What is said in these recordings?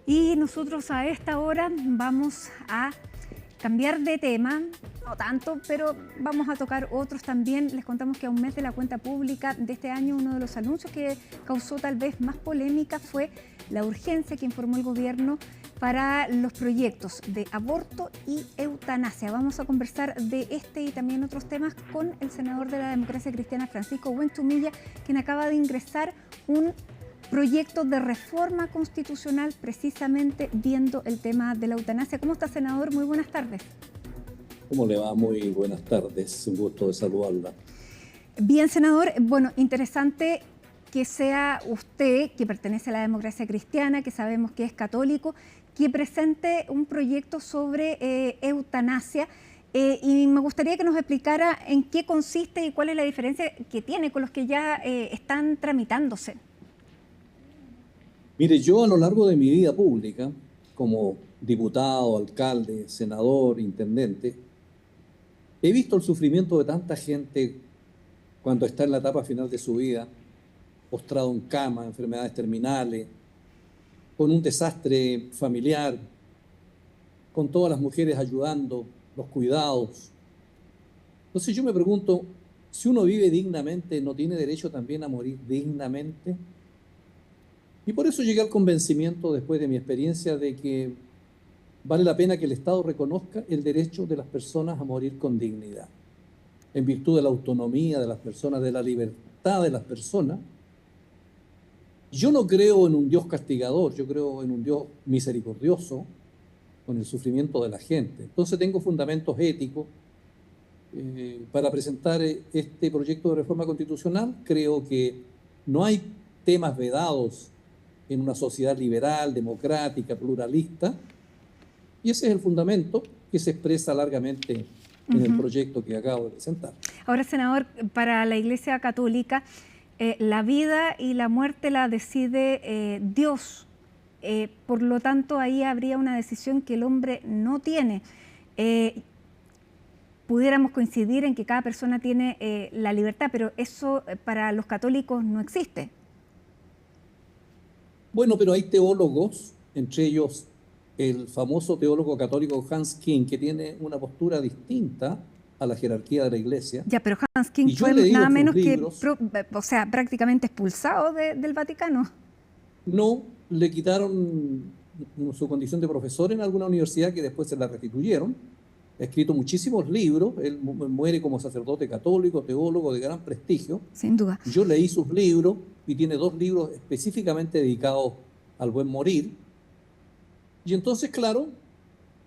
Y nosotros a esta hora vamos a cambiar de tema, no tanto, pero vamos a tocar otros también. Les contamos que a un mes de la cuenta pública de este año, uno de los anuncios que causó tal vez más polémica fue la urgencia que informó el gobierno para los proyectos de aborto y eutanasia. Vamos a conversar de este y también otros temas con el senador de la Democracia Cristiana, Francisco Huenchumilla, quien acaba de ingresar un proyecto de reforma constitucional precisamente viendo el tema de la eutanasia. ¿Cómo está, senador? Muy buenas tardes. ¿Cómo le va? Muy buenas tardes, un gusto de saludarla. Bien, senador. Bueno, interesante que sea usted, que pertenece a la Democracia Cristiana, que sabemos que es católico, que presente un proyecto sobre eutanasia. Y me gustaría que nos explicara en qué consiste y cuál es la diferencia que tiene con los que ya están tramitándose. Mire, yo a lo largo de mi vida pública, como diputado, alcalde, senador, intendente, he visto el sufrimiento de tanta gente cuando está en la etapa final de su vida, postrado en cama, enfermedades terminales, con un desastre familiar, con todas las mujeres ayudando, los cuidados. Entonces yo me pregunto, si uno vive dignamente, ¿no tiene derecho también a morir dignamente? Y por eso llegué al convencimiento, después de mi experiencia, de que vale la pena que el Estado reconozca el derecho de las personas a morir con dignidad, en virtud de la autonomía de las personas, de la libertad de las personas. Yo no creo en un Dios castigador, yo creo en un Dios misericordioso con el sufrimiento de la gente. Entonces tengo fundamentos éticos para presentar este proyecto de reforma constitucional. Creo que no hay temas vedados en una sociedad liberal, democrática, pluralista, y ese es el fundamento que se expresa largamente en el proyecto que acabo de presentar. Ahora, senador, para la Iglesia Católica, la vida y la muerte la decide Dios. Por lo tanto, ahí habría una decisión que el hombre no tiene. Pudiéramos coincidir en que cada persona tiene la libertad, pero eso para los católicos no existe. Bueno, pero hay teólogos, entre ellos el famoso teólogo católico Hans King, que tiene una postura distinta a la jerarquía de la Iglesia. Ya, pero Hans King Y yo he fue leído nada sus menos libros. o sea, prácticamente expulsado del Vaticano. No, le quitaron su condición de profesor en alguna universidad que después se la restituyeron. Ha escrito muchísimos libros, él muere como sacerdote católico, teólogo de gran prestigio. Sin duda. Yo leí sus libros y tiene 2 libros específicamente dedicados al buen morir. Y entonces, claro,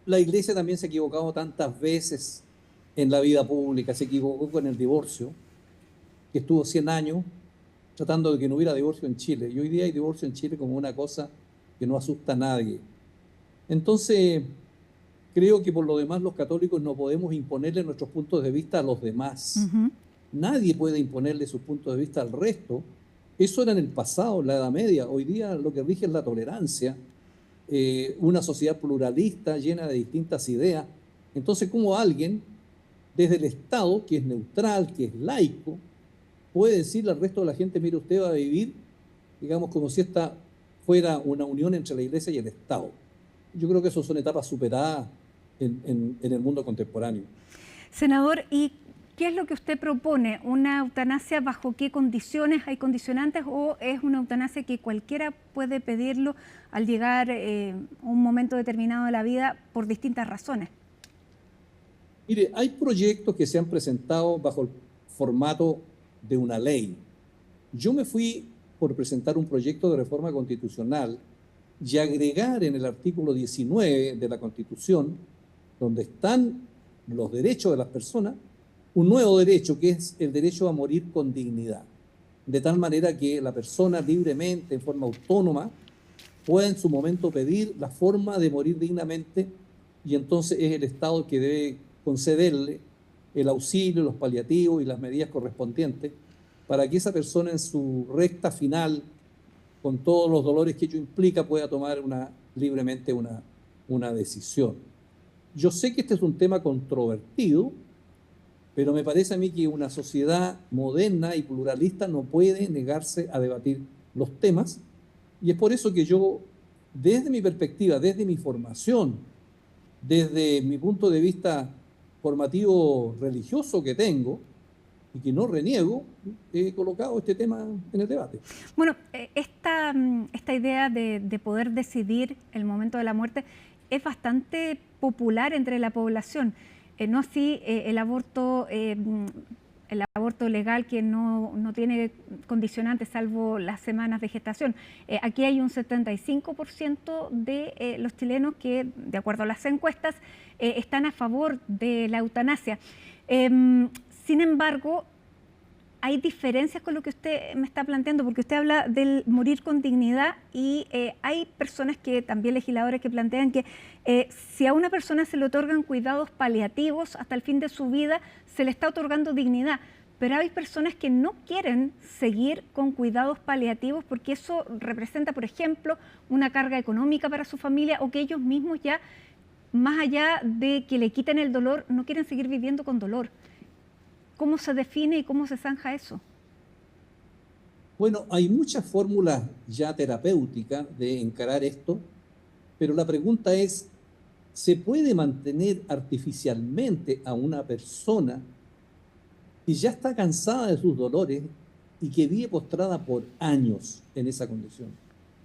la Iglesia también se ha equivocado tantas veces en la vida pública. Se equivocó con el divorcio, que estuvo 100 años tratando de que no hubiera divorcio en Chile. Y hoy día hay divorcio en Chile como una cosa que no asusta a nadie. Entonces, creo que por lo demás los católicos no podemos imponerle nuestros puntos de vista a los demás. Nadie puede imponerle sus puntos de vista al resto. Eso era en el pasado, en la Edad Media. Hoy día lo que rige es la tolerancia, una sociedad pluralista llena de distintas ideas. Entonces, ¿cómo alguien desde el Estado, que es neutral, que es laico, puede decirle al resto de la gente, mire, usted va a vivir, digamos, como si esta fuera una unión entre la Iglesia y el Estado? Yo creo que eso son etapas superadas en el mundo contemporáneo. Senador, ¿y qué es lo que usted propone? ¿Una eutanasia bajo qué condiciones? ¿Hay condicionantes o es una eutanasia que cualquiera puede pedirlo al llegar a un momento determinado de la vida por distintas razones? Mire, hay proyectos que se han presentado bajo el formato de una ley. Yo me fui por presentar un proyecto de reforma constitucional y agregar en el artículo 19 de la Constitución, donde están los derechos de las personas, un nuevo derecho que es el derecho a morir con dignidad, de tal manera que la persona libremente, en forma autónoma, pueda en su momento pedir la forma de morir dignamente, y entonces es el Estado el que debe concederle el auxilio, los paliativos y las medidas correspondientes para que esa persona en su recta final, con todos los dolores que ello implica, pueda tomar libremente una decisión. Yo sé que este es un tema controvertido, pero me parece a mí que una sociedad moderna y pluralista no puede negarse a debatir los temas, y es por eso que yo desde mi perspectiva, desde mi formación, desde mi punto de vista formativo religioso que tengo y que no reniego, he colocado este tema en el debate. Bueno, esta idea de poder decidir el momento de la muerte es bastante popular entre la población. No así el aborto legal, que no tiene condicionantes salvo las semanas de gestación. Aquí hay un 75% de los chilenos que, de acuerdo a las encuestas, están a favor de la eutanasia. Sin embargo, hay diferencias con lo que usted me está planteando, porque usted habla del morir con dignidad y hay personas también legisladores que plantean que si a una persona se le otorgan cuidados paliativos hasta el fin de su vida, se le está otorgando dignidad. Pero hay personas que no quieren seguir con cuidados paliativos porque eso representa, por ejemplo, una carga económica para su familia, o que ellos mismos ya, más allá de que le quiten el dolor, no quieren seguir viviendo con dolor. ¿Cómo se define y cómo se zanja eso? Bueno, hay muchas fórmulas ya terapéuticas de encarar esto, pero la pregunta es, ¿se puede mantener artificialmente a una persona que ya está cansada de sus dolores y que vive postrada por años en esa condición?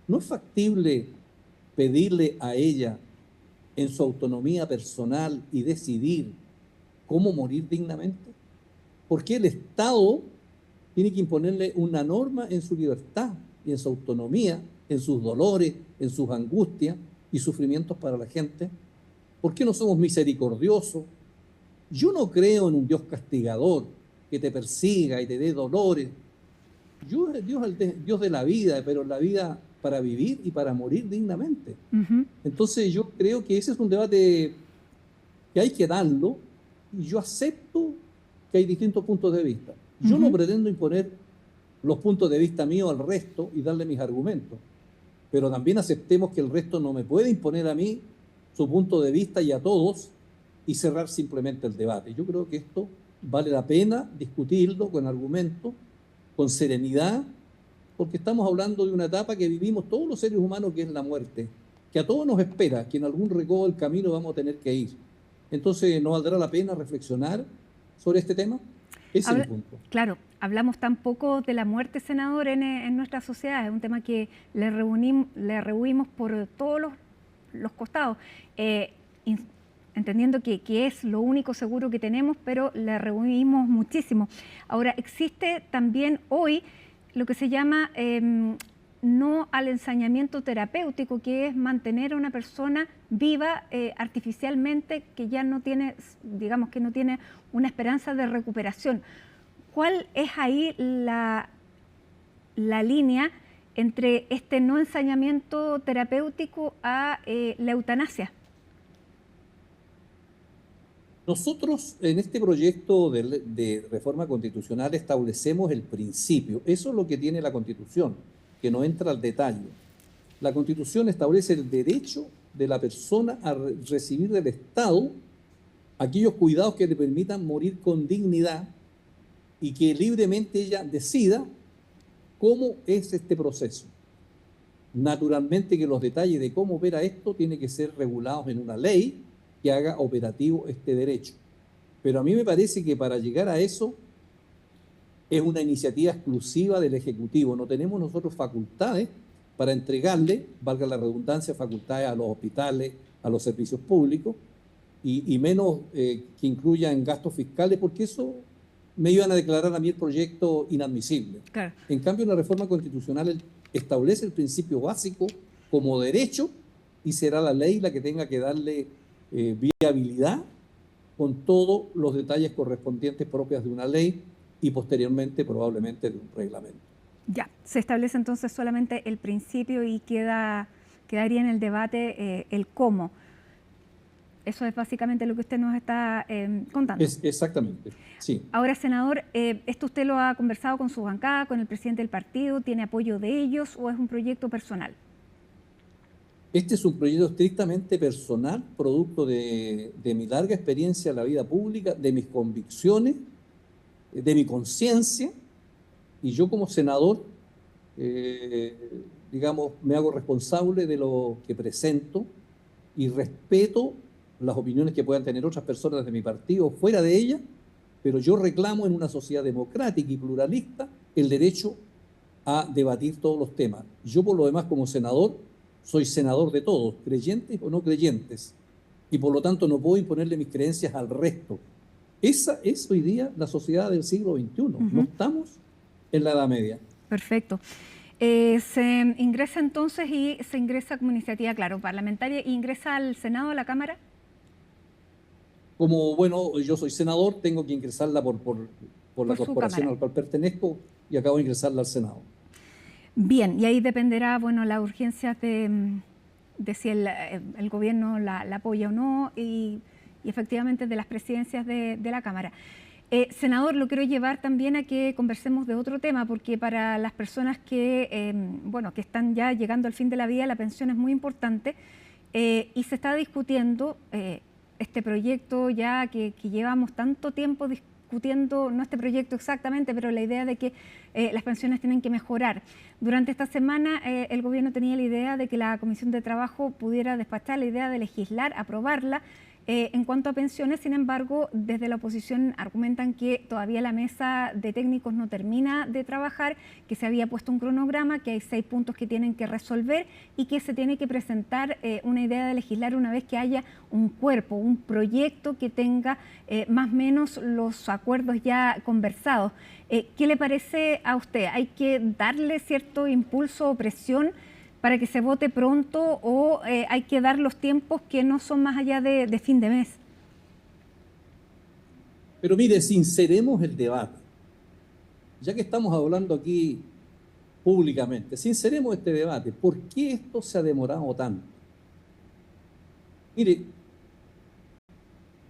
¿No es factible pedirle a ella, en su autonomía personal, y decidir cómo morir dignamente? ¿Por qué el Estado tiene que imponerle una norma en su libertad y en su autonomía, en sus dolores, en sus angustias y sufrimientos para la gente? ¿Por qué no somos misericordiosos? Yo no creo en un Dios castigador que te persiga y te dé dolores. Dios es Dios de la vida, pero la vida para vivir y para morir dignamente. Entonces yo creo que ese es un debate que hay que darlo, y yo acepto que hay distintos puntos de vista. Yo no pretendo imponer los puntos de vista míos al resto y darle mis argumentos, pero también aceptemos que el resto no me puede imponer a mí su punto de vista y a todos y cerrar simplemente el debate. Yo creo que esto vale la pena discutirlo con argumentos, con serenidad, porque estamos hablando de una etapa que vivimos todos los seres humanos, que es la muerte, que a todos nos espera, que en algún recodo del camino vamos a tener que ir. Entonces, ¿no valdrá la pena reflexionar sobre este tema? Ese es el punto. Claro, hablamos tan poco de la muerte, senador, en nuestra sociedad. Es un tema que le rehuimos por todos los costados, entendiendo que es lo único seguro que tenemos, pero le rehuimos muchísimo. Ahora, existe también hoy lo que se llama no al ensañamiento terapéutico, que es mantener a una persona viva artificialmente, que ya no tiene, digamos que no tiene una esperanza de recuperación. ¿Cuál es ahí la línea entre este no ensañamiento terapéutico a la eutanasia? Nosotros en este proyecto de reforma constitucional establecemos el principio. Eso es lo que tiene la Constitución, que no entra al detalle. La Constitución establece el derecho de la persona a recibir del Estado aquellos cuidados que le permitan morir con dignidad y que libremente ella decida cómo es este proceso. Naturalmente que los detalles de cómo opera esto tienen que ser regulados en una ley que haga operativo este derecho. Pero a mí me parece que para llegar a eso es una iniciativa exclusiva del Ejecutivo. No tenemos nosotros facultades para entregarle, valga la redundancia, facultades a los hospitales, a los servicios públicos, y menos que incluyan gastos fiscales, porque eso me iban a declarar a mí el proyecto inadmisible. Claro. En cambio, la reforma constitucional establece el principio básico como derecho, y será la ley la que tenga que darle viabilidad con todos los detalles correspondientes propias de una ley y posteriormente probablemente de un reglamento. Ya, se establece entonces solamente el principio y quedaría en el debate el cómo. Eso es básicamente lo que usted nos está contando. Exactamente, sí. Ahora, senador, ¿esto usted lo ha conversado con su bancada, con el presidente del partido? ¿Tiene apoyo de ellos o es un proyecto personal? Este es un proyecto estrictamente personal, producto de mi larga experiencia en la vida pública, de mis convicciones, de mi conciencia, y yo como senador, digamos, me hago responsable de lo que presento y respeto las opiniones que puedan tener otras personas de mi partido fuera de ella, pero yo reclamo en una sociedad democrática y pluralista el derecho a debatir todos los temas. Yo, por lo demás, como senador, soy senador de todos, creyentes o no creyentes, y por lo tanto no puedo imponerle mis creencias al resto. Esa es hoy día la sociedad del siglo XXI. No estamos en la Edad Media. Perfecto. Se ingresa entonces y se ingresa como iniciativa, claro, parlamentaria, y ingresa al Senado, a la Cámara. Como, bueno, yo soy senador, tengo que ingresarla por la corporación a la cual pertenezco y acabo de ingresarla al Senado. Bien, y ahí dependerá, bueno, las urgencias de si el gobierno la apoya o no y efectivamente de las presidencias de la Cámara. Senador, lo quiero llevar también a que conversemos de otro tema, porque para las personas que, que están ya llegando al fin de la vida, la pensión es muy importante y se está discutiendo este proyecto ya que llevamos tanto tiempo discutiendo, no este proyecto exactamente, pero la idea de que las pensiones tienen que mejorar. Durante esta semana el gobierno tenía la idea de que la Comisión de Trabajo pudiera despachar la idea de legislar, aprobarla, en cuanto a pensiones. Sin embargo, desde la oposición argumentan que todavía la mesa de técnicos no termina de trabajar, que se había puesto un cronograma, que hay 6 puntos que tienen que resolver y que se tiene que presentar una idea de legislar una vez que haya un cuerpo, un proyecto que tenga más o menos los acuerdos ya conversados. ¿Qué le parece a usted? ¿Hay que darle cierto impulso o presión para que se vote pronto o hay que dar los tiempos que no son más allá de fin de mes? Pero mire, sinceremos el debate. Ya que estamos hablando aquí públicamente, sinceremos este debate. ¿Por qué esto se ha demorado tanto? Mire,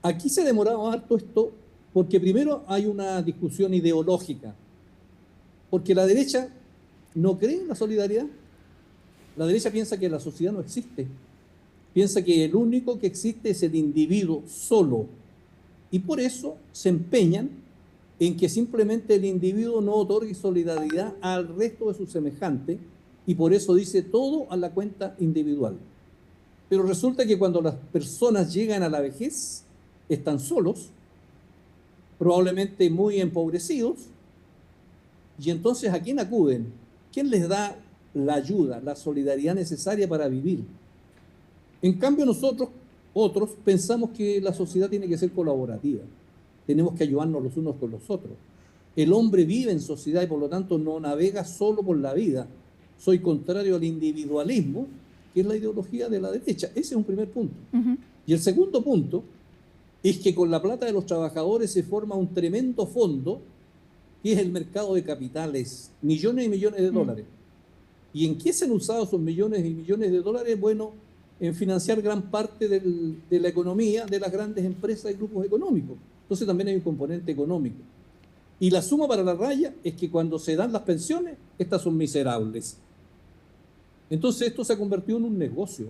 aquí se ha demorado harto esto porque primero hay una discusión ideológica, porque la derecha no cree en la solidaridad. La derecha piensa que la sociedad no existe, piensa que el único que existe es el individuo solo, y por eso se empeñan en que simplemente el individuo no otorgue solidaridad al resto de sus semejantes, y por eso dice todo a la cuenta individual. Pero resulta que cuando las personas llegan a la vejez, están solos, probablemente muy empobrecidos, y entonces ¿a quién acuden? ¿Quién les da la ayuda, la solidaridad necesaria para vivir? En cambio nosotros, otros, pensamos que la sociedad tiene que ser colaborativa. Tenemos que ayudarnos los unos con los otros. El hombre vive en sociedad y por lo tanto no navega solo por la vida. Soy contrario al individualismo, que es la ideología de la derecha. Ese es un primer punto. Y el segundo punto es que con la plata de los trabajadores se forma un tremendo fondo, que es el mercado de capitales, millones y millones de dólares. ¿Y en qué se han usado esos millones y millones de dólares? Bueno, en financiar gran parte de la economía de las grandes empresas y grupos económicos. Entonces también hay un componente económico. Y la suma para la raya es que cuando se dan las pensiones, estas son miserables. Entonces esto se ha convertido en un negocio.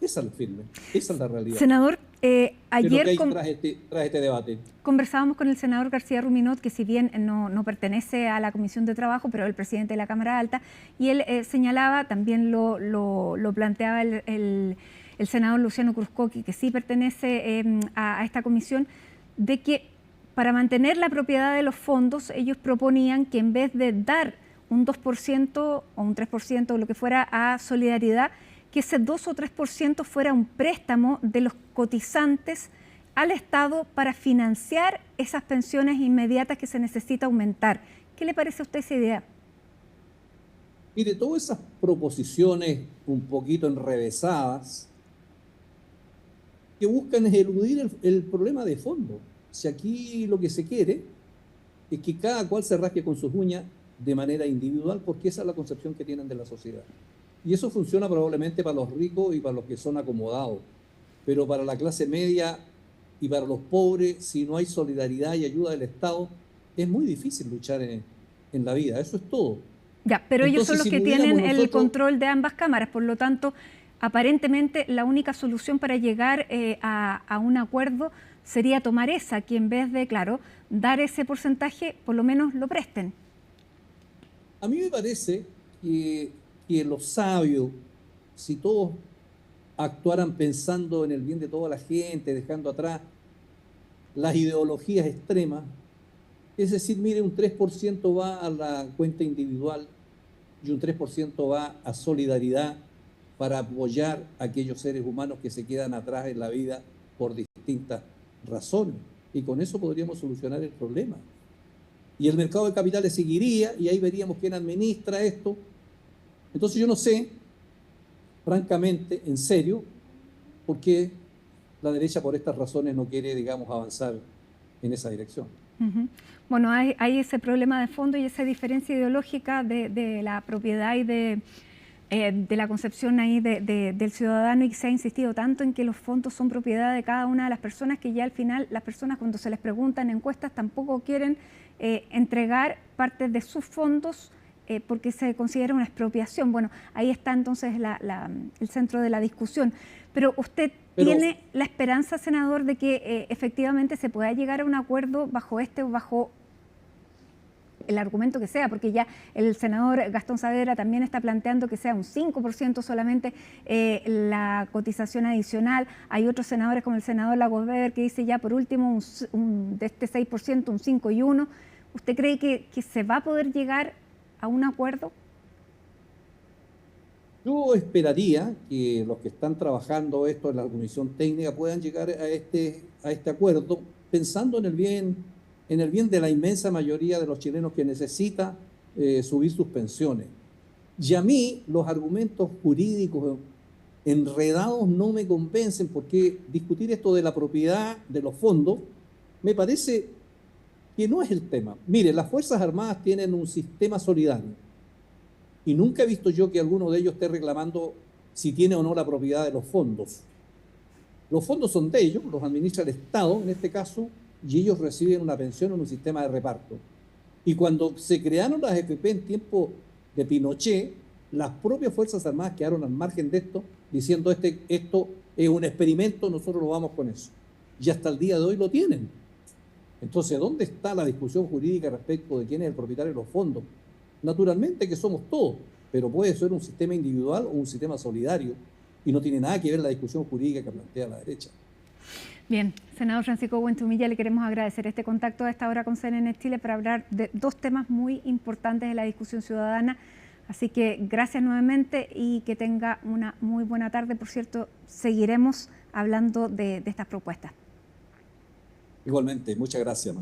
Esa es la firme, esa es la realidad. Senador, ayer tras este debate conversábamos con el senador García Ruminot, que si bien no pertenece a la Comisión de Trabajo, pero es el presidente de la Cámara Alta, y él señalaba, también lo planteaba el senador Luciano Cruzcoqui, que sí pertenece a esta comisión, de que para mantener la propiedad de los fondos, ellos proponían que en vez de dar un 2% o un 3% o lo que fuera a solidaridad, que ese 2 o 3% fuera un préstamo de los cotizantes al Estado para financiar esas pensiones inmediatas que se necesita aumentar. ¿Qué le parece a usted esa idea? Mire, todas esas proposiciones un poquito enrevesadas que buscan es eludir el problema de fondo. Si aquí lo que se quiere es que cada cual se rasque con sus uñas de manera individual, porque esa es la concepción que tienen de la sociedad. Y eso funciona probablemente para los ricos y para los que son acomodados, pero para la clase media y para los pobres, si no hay solidaridad y ayuda del Estado, es muy difícil luchar en la vida. Eso es todo. Ya, pero entonces, ellos son los que tienen el control de ambas cámaras, por lo tanto, aparentemente la única solución para llegar a un acuerdo sería tomar esa, que en vez de, claro, dar ese porcentaje, por lo menos lo presten. A mí me parece que que los sabios, si todos actuaran pensando en el bien de toda la gente, dejando atrás las ideologías extremas, es decir, mire, un 3% va a la cuenta individual y un 3% va a solidaridad para apoyar a aquellos seres humanos que se quedan atrás en la vida por distintas razones. Y con eso podríamos solucionar el problema. Y el mercado de capitales seguiría y ahí veríamos quién administra esto. Entonces yo no sé, francamente, en serio, por qué la derecha por estas razones no quiere, digamos, avanzar en esa dirección. Bueno, hay ese problema de fondo y esa diferencia ideológica de la propiedad y de la concepción ahí del ciudadano, y se ha insistido tanto en que los fondos son propiedad de cada una de las personas que ya al final las personas, cuando se les preguntan en encuestas, tampoco quieren entregar parte de sus fondos porque se considera una expropiación. Bueno, ahí está entonces el centro de la discusión. Pero usted tiene la esperanza, senador, de que efectivamente se pueda llegar a un acuerdo bajo este o bajo el argumento que sea, porque ya el senador Gastón Saavedra también está planteando que sea un 5% solamente la cotización adicional. Hay otros senadores, como el senador Lagos Weber, que dice ya por último de este 6%, un 5 y 1. ¿Usted cree que se va a poder llegar a un acuerdo? Yo esperaría que los que están trabajando esto en la comisión técnica puedan llegar a este acuerdo pensando en el bien de la inmensa mayoría de los chilenos que necesita subir sus pensiones. Y a mí los argumentos jurídicos enredados no me convencen, porque discutir esto de la propiedad de los fondos me parece que no es el tema. Mire, las Fuerzas Armadas tienen un sistema solidario y nunca he visto yo que alguno de ellos esté reclamando si tiene o no la propiedad de los fondos. Los fondos son de ellos, los administra el Estado en este caso, y ellos reciben una pensión en un sistema de reparto. Y cuando se crearon las AFP en tiempo de Pinochet, las propias Fuerzas Armadas quedaron al margen de esto, diciendo esto es un experimento, nosotros lo vamos con eso. Y hasta el día de hoy lo tienen. Entonces, ¿dónde está la discusión jurídica respecto de quién es el propietario de los fondos? Naturalmente que somos todos, pero puede ser un sistema individual o un sistema solidario, y no tiene nada que ver la discusión jurídica que plantea la derecha. Bien, senador Francisco Buentumilla, le queremos agradecer este contacto a esta hora con CNN Chile para hablar de dos temas muy importantes de la discusión ciudadana. Así que gracias nuevamente y que tenga una muy buena tarde. Por cierto, seguiremos hablando de estas propuestas. Igualmente, muchas gracias.